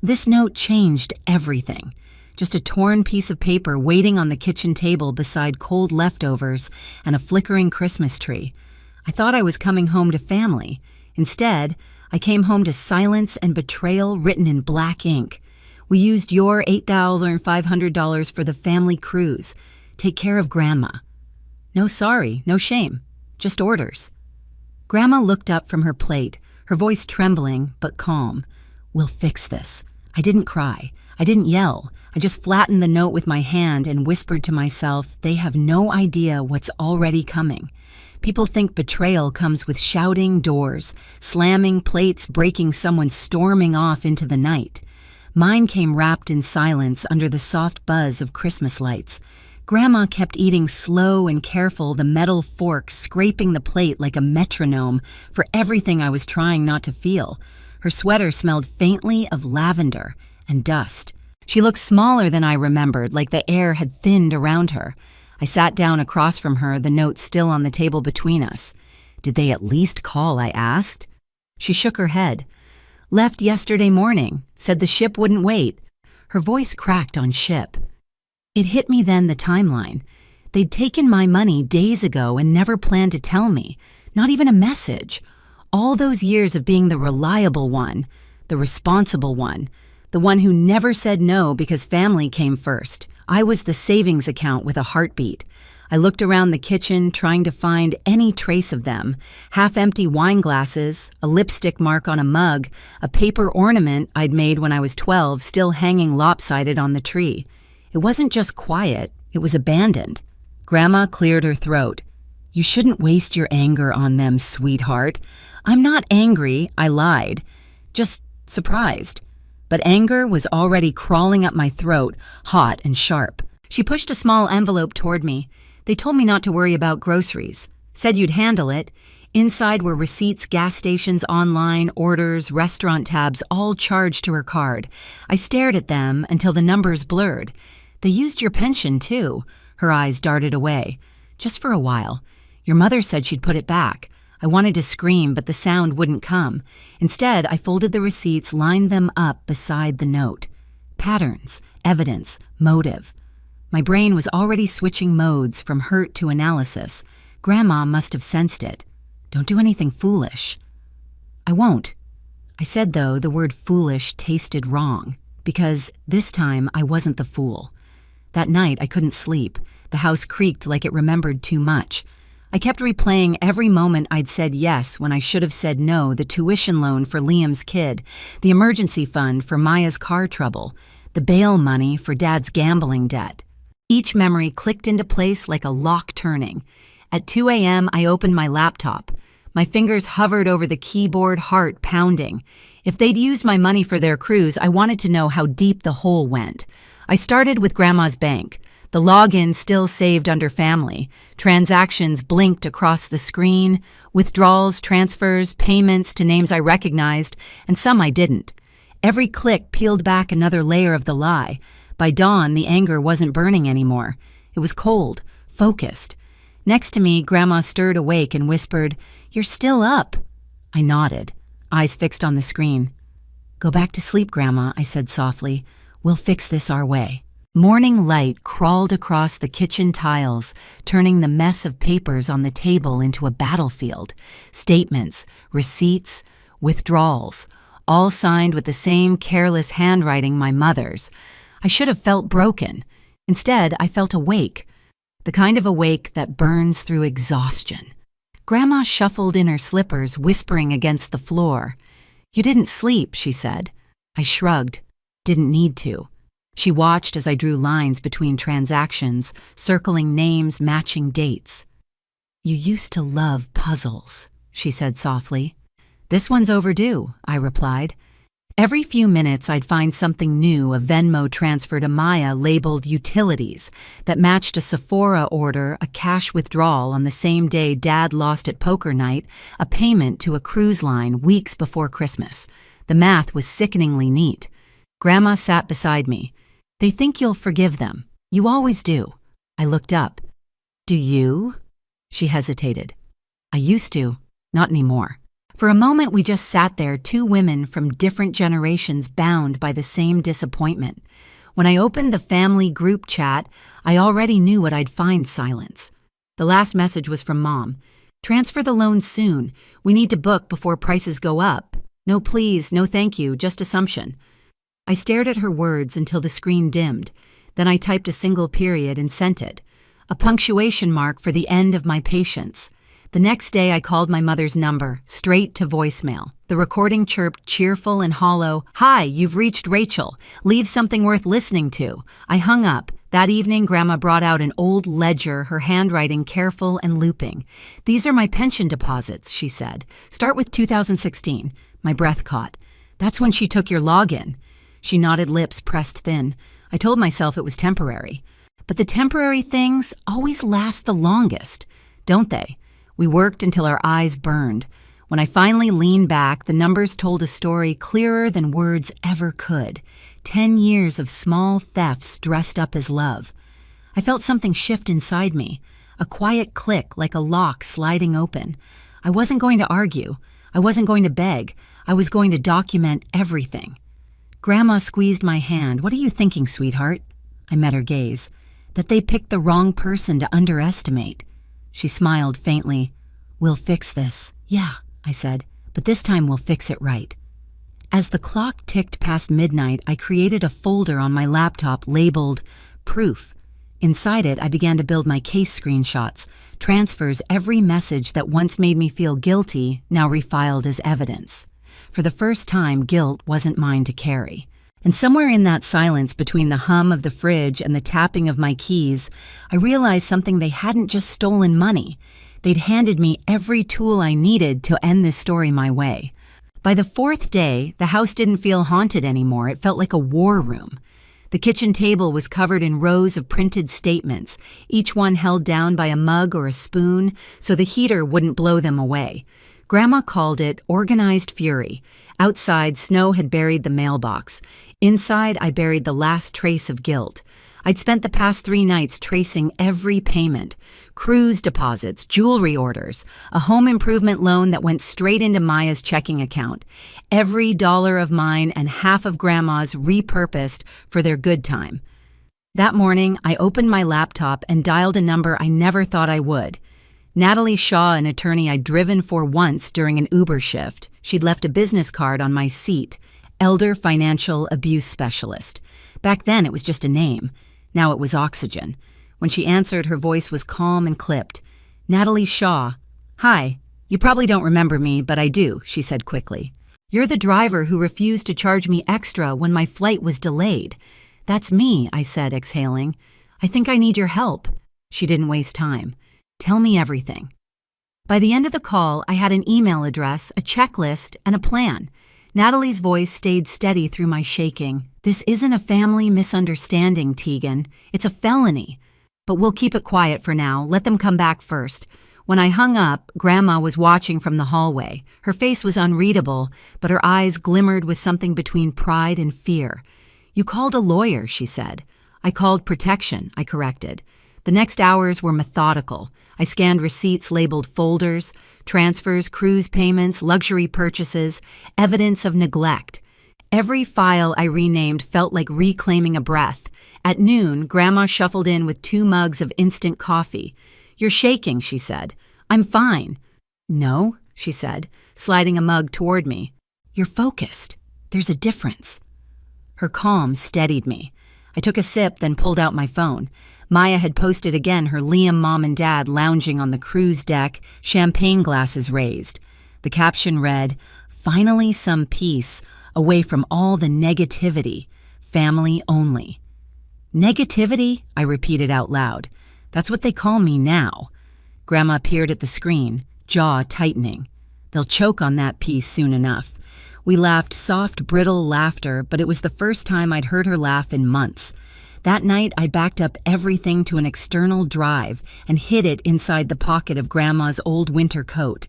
This note changed everything. Just a torn piece of paper waiting on the kitchen table beside cold leftovers and a flickering Christmas tree. I thought I was coming home to family. Instead, I came home to silence and betrayal written in black ink. We used your $8,500 for the family cruise. Take care of Grandma. No sorry, no shame, just orders. Grandma looked up from her plate, her voice trembling but calm. We'll fix this. I didn't cry. I didn't yell. I just flattened the note with my hand and whispered to myself, they have no idea what's already coming. People think betrayal comes with shouting doors, slamming plates, breaking someone, storming off into the night. Mine came wrapped in silence under the soft buzz of Christmas lights. Grandma kept eating slow and careful, the metal fork scraping the plate like a metronome for everything I was trying not to feel. Her sweater smelled faintly of lavender and dust. She looked smaller than I remembered, like the air had thinned around her. I sat down across from her, the note still on the table between us. Did they at least call, I asked. She shook her head. Left yesterday morning, said the ship wouldn't wait. Her voice cracked on ship. It hit me then, the timeline. They'd taken my money days ago and never planned to tell me, not even a message. All those years of being the reliable one, the responsible one, the one who never said no because family came first. I was the savings account with a heartbeat. I looked around the kitchen, trying to find any trace of them. Half-empty wine glasses, a lipstick mark on a mug, a paper ornament I'd made when I was 12 still hanging lopsided on the tree. It wasn't just quiet, it was abandoned. Grandma cleared her throat. You shouldn't waste your anger on them, sweetheart. I'm not angry, I lied. Just surprised. But anger was already crawling up my throat, hot and sharp. She pushed a small envelope toward me. They told me not to worry about groceries. Said you'd handle it. Inside were receipts, gas stations, online, orders, restaurant tabs, all charged to her card. I stared at them until the numbers blurred. They used your pension, too. Her eyes darted away. Just for a while. Your mother said she'd put it back. I wanted to scream, but the sound wouldn't come. Instead, I folded the receipts, lined them up beside the note. Patterns, evidence, motive. My brain was already switching modes from hurt to analysis. Grandma must have sensed it. Don't do anything foolish. I won't. I said, though, the word foolish tasted wrong, because this time I wasn't the fool. That night, I couldn't sleep. The house creaked like it remembered too much. I kept replaying every moment I'd said yes when I should have said no, the tuition loan for Liam's kid, the emergency fund for Maya's car trouble, the bail money for Dad's gambling debt. Each memory clicked into place like a lock turning. At 2 a.m., I opened my laptop. My fingers hovered over the keyboard, heart pounding. If they'd used my money for their cruise, I wanted to know how deep the hole went. I started with Grandma's bank. The login still saved under family. Transactions blinked across the screen, withdrawals, transfers, payments to names I recognized, and some I didn't. Every click peeled back another layer of the lie. By dawn, the anger wasn't burning anymore. It was cold, focused. Next to me, Grandma stirred awake and whispered, "You're still up." I nodded, eyes fixed on the screen. "Go back to sleep, Grandma," I said softly. "We'll fix this our way." Morning light crawled across the kitchen tiles, turning the mess of papers on the table into a battlefield. Statements, receipts, withdrawals, all signed with the same careless handwriting my mother's. I should have felt broken. Instead, I felt awake, the kind of awake that burns through exhaustion. Grandma shuffled in her slippers, whispering against the floor. "You didn't sleep," she said. I shrugged. Didn't need to. She watched as I drew lines between transactions, circling names, matching dates. "You used to love puzzles," she said softly. "This one's overdue," I replied. Every few minutes, I'd find something new, a Venmo transfer to Maya labeled utilities that matched a Sephora order, a cash withdrawal on the same day Dad lost at poker night, a payment to a cruise line weeks before Christmas. The math was sickeningly neat. Grandma sat beside me. "They think you'll forgive them. You always do." I looked up. "Do you?" She hesitated. "I used to. Not anymore." For a moment, we just sat there, two women from different generations bound by the same disappointment. When I opened the family group chat, I already knew what I'd find: silence. The last message was from Mom. "Transfer the loan soon. We need to book before prices go up. No please, no thank you, just assumption." I stared at her words until the screen dimmed. Then I typed a single period and sent it. A punctuation mark for the end of my patience. The next day I called my mother's number, straight to voicemail. The recording chirped, cheerful and hollow, "Hi, you've reached Rachel. Leave something worth listening to." I hung up. That evening, Grandma brought out an old ledger, her handwriting careful and looping. "These are my pension deposits," she said. "Start with 2016. My breath caught. "That's when she took your login." She nodded, lips pressed thin. I told myself it was temporary. But the temporary things always last the longest, don't they? We worked until our eyes burned. When I finally leaned back, the numbers told a story clearer than words ever could. 10 years of small thefts dressed up as love. I felt something shift inside me, a quiet click like a lock sliding open. I wasn't going to argue. I wasn't going to beg. I was going to document everything. Grandma squeezed my hand. "What are you thinking, sweetheart?" I met her gaze. "That they picked the wrong person to underestimate." She smiled faintly. "We'll fix this." "Yeah," I said, "but this time we'll fix it right." As the clock ticked past midnight, I created a folder on my laptop labeled Proof. Inside it, I began to build my case screenshots, transfers, every message that once made me feel guilty, now refiled as evidence. For the first time, guilt wasn't mine to carry. And somewhere in that silence between the hum of the fridge and the tapping of my keys, I realized something: they hadn't just stolen money. They'd handed me every tool I needed to end this story my way. By the fourth day, the house didn't feel haunted anymore. It felt like a war room. The kitchen table was covered in rows of printed statements, each one held down by a mug or a spoon so the heater wouldn't blow them away. Grandma called it organized fury. Outside, snow had buried the mailbox. Inside, I buried the last trace of guilt. I'd spent the past 3 nights tracing every payment: cruise deposits, jewelry orders, a home improvement loan that went straight into Maya's checking account, every dollar of mine and half of Grandma's repurposed for their good time. That morning, I opened my laptop and dialed a number I never thought I would. Natalie Shaw, an attorney I'd driven for once during an Uber shift. She'd left a business card on my seat: Elder Financial Abuse Specialist. Back then, it was just a name. Now it was oxygen. When she answered, her voice was calm and clipped. "Natalie Shaw." "Hi. You probably don't remember me, but I do," she said quickly. "You're the driver who refused to charge me extra when my flight was delayed." "That's me," I said, exhaling. "I think I need your help." She didn't waste time. "Tell me everything." By the end of the call, I had an email address, a checklist, and a plan. Natalie's voice stayed steady through my shaking. "This isn't a family misunderstanding, Tegan. It's a felony. But we'll keep it quiet for now. Let them come back first." When I hung up, Grandma was watching from the hallway. Her face was unreadable, but her eyes glimmered with something between pride and fear. "You called a lawyer," she said. "I called protection," I corrected. The next hours were methodical. I scanned receipts labeled folders, transfers, cruise payments, luxury purchases, evidence of neglect. Every file I renamed felt like reclaiming a breath. At noon, Grandma shuffled in with 2 mugs of instant coffee. "You're shaking," she said. "I'm fine." "No," she said, sliding a mug toward me. "You're focused. There's a difference." Her calm steadied me. I took a sip, then pulled out my phone. Maya had posted again her Liam mom and dad lounging on the cruise deck, champagne glasses raised. The caption read, "Finally some peace, away from all the negativity. Family only." "Negativity?" I repeated out loud. "That's what they call me now." Grandma peered at the screen, jaw tightening. "They'll choke on that piece soon enough." We laughed soft, brittle laughter, but it was the first time I'd heard her laugh in months. That night, I backed up everything to an external drive and hid it inside the pocket of Grandma's old winter coat.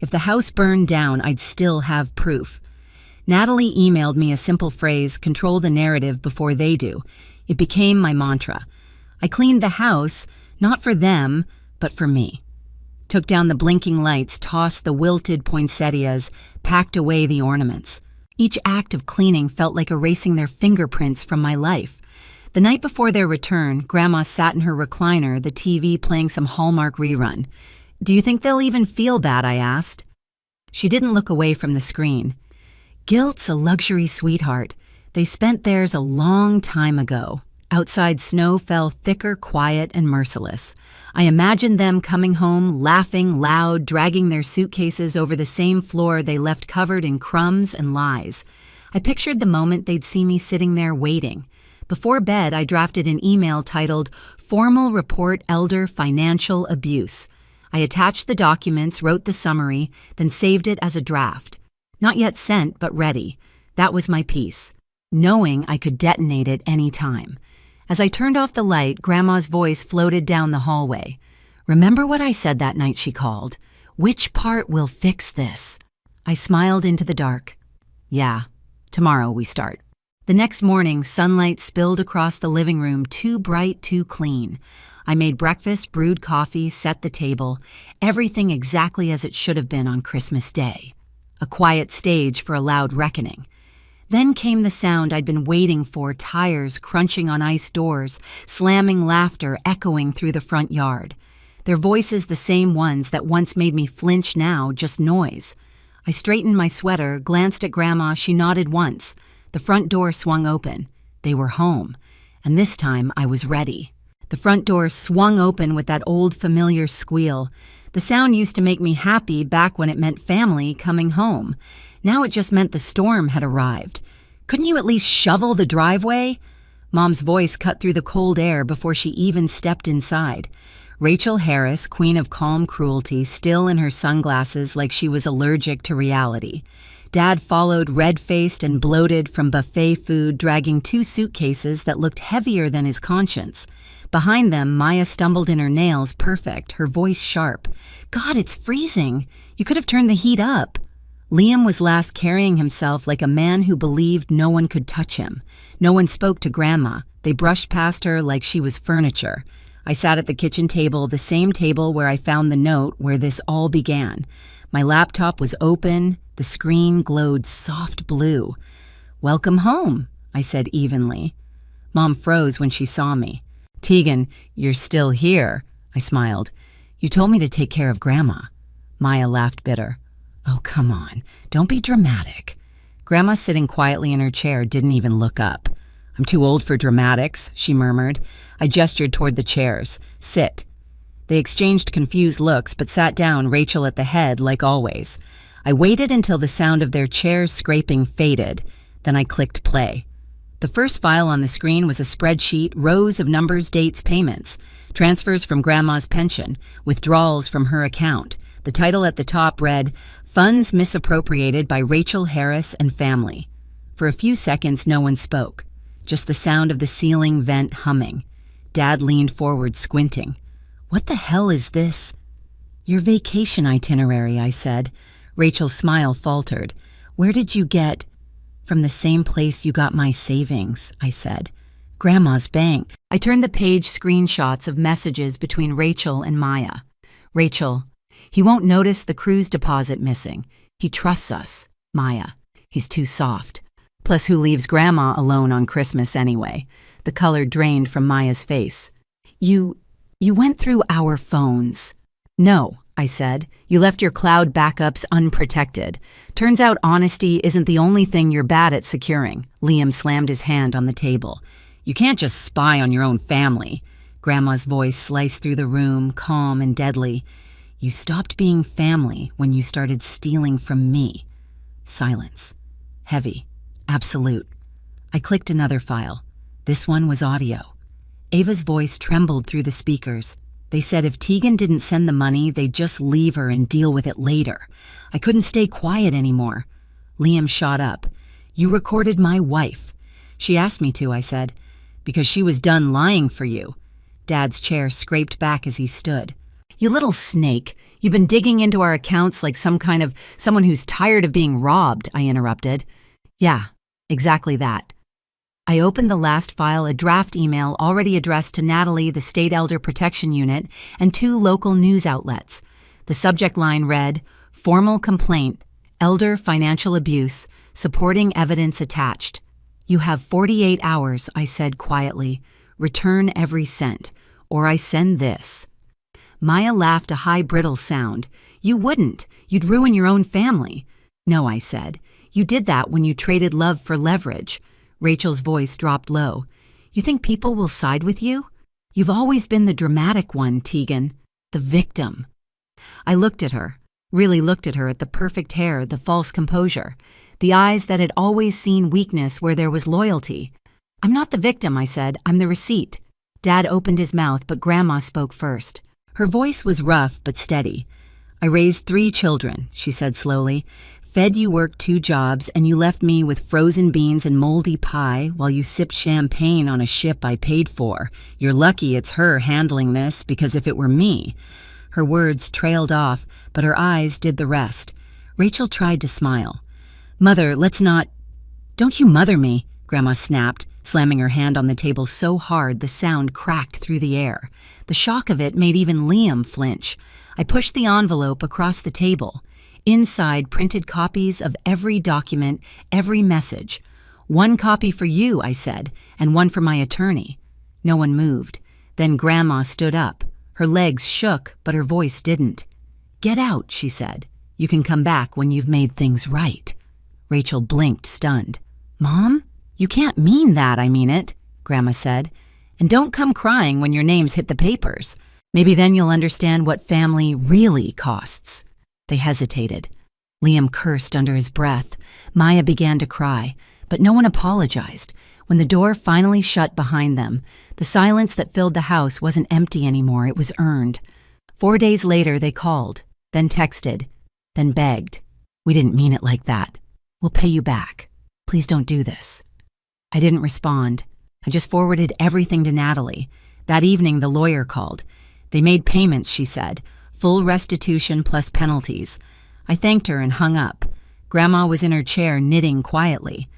If the house burned down, I'd still have proof. Natalie emailed me a simple phrase: "Control the narrative before they do." It became my mantra. I cleaned the house, not for them, but for me. took down the blinking lights, tossed the wilted poinsettias, packed away the ornaments. Each act of cleaning felt like erasing their fingerprints from my life. The night before their return, Grandma sat in her recliner, the TV playing some Hallmark rerun. "Do you think they'll even feel bad?" I asked. She didn't look away from the screen. "Guilt's a luxury, sweetheart. They spent theirs a long time ago." Outside, snow fell thicker, quiet, and merciless. I imagined them coming home, laughing loud, dragging their suitcases over the same floor they left covered in crumbs and lies. I pictured the moment they'd see me sitting there waiting. Before bed, I drafted an email titled, "Formal Report Elder Financial Abuse." I attached the documents, wrote the summary, then saved it as a draft. Not yet sent, but ready. That was my peace, knowing I could detonate it any time. As I turned off the light, Grandma's voice floated down the hallway. "Remember what I said that night?" she called. "Which part will fix this?" I smiled into the dark. "Yeah, tomorrow we start." The next morning, sunlight spilled across the living room, too bright, too clean. I made breakfast, brewed coffee, set the table, everything exactly as it should have been on Christmas Day. A quiet stage for a loud reckoning. Then came the sound I'd been waiting for, tires crunching on ice doors, slamming laughter echoing through the front yard. Their voices the same ones that once made me flinch, now just noise. I straightened my sweater, glanced at Grandma, she nodded once. The front door swung open. They were home. And this time I was ready. The front door swung open with that old familiar squeal. The sound used to make me happy back when it meant family coming home. Now it just meant the storm had arrived. "Couldn't you at least shovel the driveway?" Mom's voice cut through the cold air before she even stepped inside. Rachel Harris, queen of calm cruelty, still in her sunglasses like she was allergic to reality. Dad followed, red-faced and bloated from buffet food, dragging 2 suitcases that looked heavier than his conscience. Behind them, Maya stumbled in her nails, perfect, her voice sharp. "God, it's freezing. You could have turned the heat up." Liam was last carrying himself like a man who believed no one could touch him. No one spoke to Grandma. They brushed past her like she was furniture. I sat at the kitchen table, the same table where I found the note where this all began. My laptop was open. The screen glowed soft blue. "Welcome home," I said evenly. Mom froze when she saw me. "Tegan, you're still here," I smiled. "You told me to take care of Grandma." Maya laughed bitter. "Oh, come on. Don't be dramatic." Grandma, sitting quietly in her chair, didn't even look up. "I'm too old for dramatics," she murmured. I gestured toward the chairs. "Sit." They exchanged confused looks, but sat down, Rachel at the head, like always. I waited until the sound of their chairs scraping faded. Then I clicked play. The first file on the screen was a spreadsheet, rows of numbers, dates, payments, transfers from Grandma's pension, withdrawals from her account. The title at the top read, "Funds Misappropriated by Rachel Harris and Family." For a few seconds, no one spoke. Just the sound of the ceiling vent humming. Dad leaned forward, squinting. "What the hell is this?" "Your vacation itinerary," I said. Rachel's smile faltered. "Where did you get—" "From the same place you got my savings," I said. "Grandma's bank." I turned the page, screenshots of messages between Rachel and Maya. Rachel: "He won't notice the cruise deposit missing. He trusts us." Maya: "He's too soft. Plus, who leaves Grandma alone on Christmas anyway?" The color drained from Maya's face. You went through our phones." "No," I said. "You left your cloud backups unprotected. Turns out honesty isn't the only thing you're bad at securing." Liam slammed his hand on the table. "You can't just spy on your own family." Grandma's voice sliced through the room, calm and deadly. "You stopped being family when you started stealing from me." Silence. Heavy. Absolute. I clicked another file. This one was audio. Ava's voice trembled through the speakers. They said if Tegan didn't send the money, they'd just leave her and deal with it later. I couldn't stay quiet anymore. Liam shot up. "You recorded my wife." "She asked me to," I said. "Because she was done lying for you." Dad's chair scraped back as he stood. "You little snake. You've been digging into our accounts like someone who's tired of being robbed," I interrupted. "Yeah, exactly that." I opened the last file, a draft email already addressed to Natalie, the State Elder Protection Unit, and 2 local news outlets. The subject line read, "Formal complaint, elder financial abuse, supporting evidence attached." "You have 48 hours, I said quietly. "Return every cent, or I send this." Maya laughed a high, brittle sound. "You wouldn't. You'd ruin your own family." "No," I said. "You did that when you traded love for leverage." Rachel's voice dropped low. "You think people will side with you? You've always been the dramatic one, Tegan. The victim." I looked at her, really looked at her, at the perfect hair, the false composure, the eyes that had always seen weakness where there was loyalty. "I'm not the victim," I said. "I'm the receipt." Dad opened his mouth, but Grandma spoke first. Her voice was rough but steady. "I raised 3 children," she said slowly. "Fed you, worked 2 jobs, and you left me with frozen beans and moldy pie while you sipped champagne on a ship I paid for. You're lucky it's her handling this, because if it were me—" Her words trailed off, but her eyes did the rest. Rachel tried to smile. "Mother, let's not—" "Don't you mother me," Grandma snapped, slamming her hand on the table so hard the sound cracked through the air. The shock of it made even Liam flinch. I pushed the envelope across the table. Inside, printed copies of every document, every message. "1 copy for you," I said, "and 1 for my attorney." No one moved. Then Grandma stood up. Her legs shook, but her voice didn't. "Get out," she said. "You can come back when you've made things right." Rachel blinked, stunned. "Mom? You can't mean that." "I mean it," Grandma said. "And don't come crying when your names hit the papers. Maybe then you'll understand what family really costs." They hesitated. Liam cursed under his breath. Maya began to cry, but no one apologized. When the door finally shut behind them, the silence that filled the house wasn't empty anymore, it was earned. 4 days later, they called, then texted, then begged. "We didn't mean it like that. We'll pay you back. Please don't do this." I didn't respond. I just forwarded everything to Natalie. That evening, the lawyer called. "They made payments," she said. "Full restitution plus penalties." I thanked her and hung up. Grandma was in her chair knitting quietly.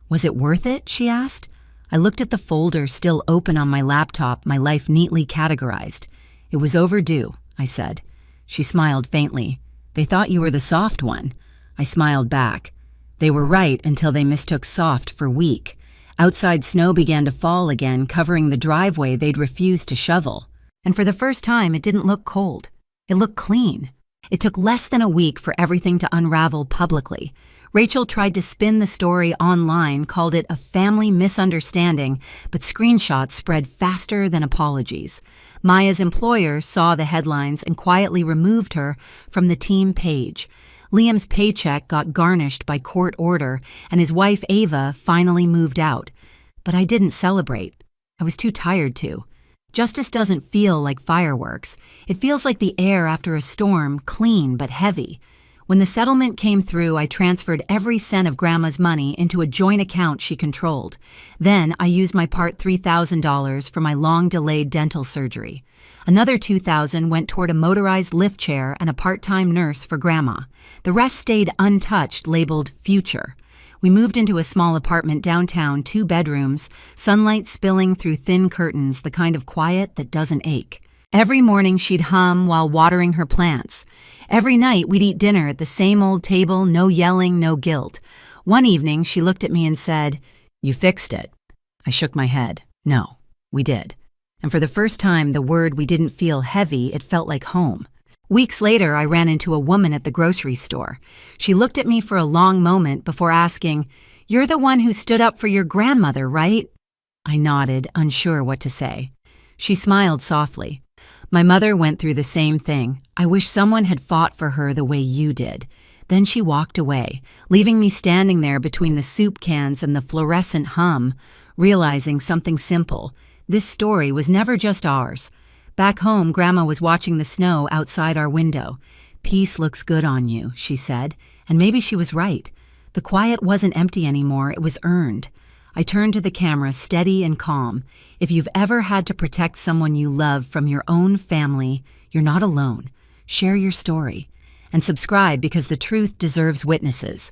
"Was it worth it?" she asked. I looked at the folder still open on my laptop, my life neatly categorized. "It was overdue," I said. She smiled faintly. "They thought you were the soft one." I smiled back. They were right until they mistook soft for weak. Outside, snow began to fall again, covering the driveway they'd refused to shovel. And for the first time, it didn't look cold. It looked clean. It took less than a week for everything to unravel publicly. Rachel tried to spin the story online, called it a family misunderstanding, but screenshots spread faster than apologies. Maya's employer saw the headlines and quietly removed her from the team page. Liam's paycheck got garnished by court order, and his wife Ava finally moved out. But I didn't celebrate. I was too tired to. Justice doesn't feel like fireworks. It feels like the air after a storm, clean but heavy. When the settlement came through, I transferred every cent of Grandma's money into a joint account she controlled. Then I used my part $3,000 for my long-delayed dental surgery. Another $2,000 went toward a motorized lift chair and a part-time nurse for Grandma. The rest stayed untouched, labeled future. We moved into a small apartment downtown, 2 bedrooms, sunlight spilling through thin curtains, the kind of quiet that doesn't ache. Every morning she'd hum while watering her plants. Every night we'd eat dinner at the same old table, no yelling, no guilt. One evening she looked at me and said, "You fixed it." I shook my head. No, we did. And for the first time, the word we didn't feel heavy, it felt like home. Weeks later, I ran into a woman at the grocery store. She looked at me for a long moment before asking, "You're the one who stood up for your grandmother, right?" I nodded, unsure what to say. She smiled softly. "My mother went through the same thing. I wish someone had fought for her the way you did." Then she walked away, leaving me standing there between the soup cans and the fluorescent hum, realizing something simple. This story was never just ours. Back home, Grandma was watching the snow outside our window. "Peace looks good on you," she said, and maybe she was right. The quiet wasn't empty anymore, it was earned. I turned to the camera, steady and calm. If you've ever had to protect someone you love from your own family, you're not alone. Share your story. And subscribe, because the truth deserves witnesses.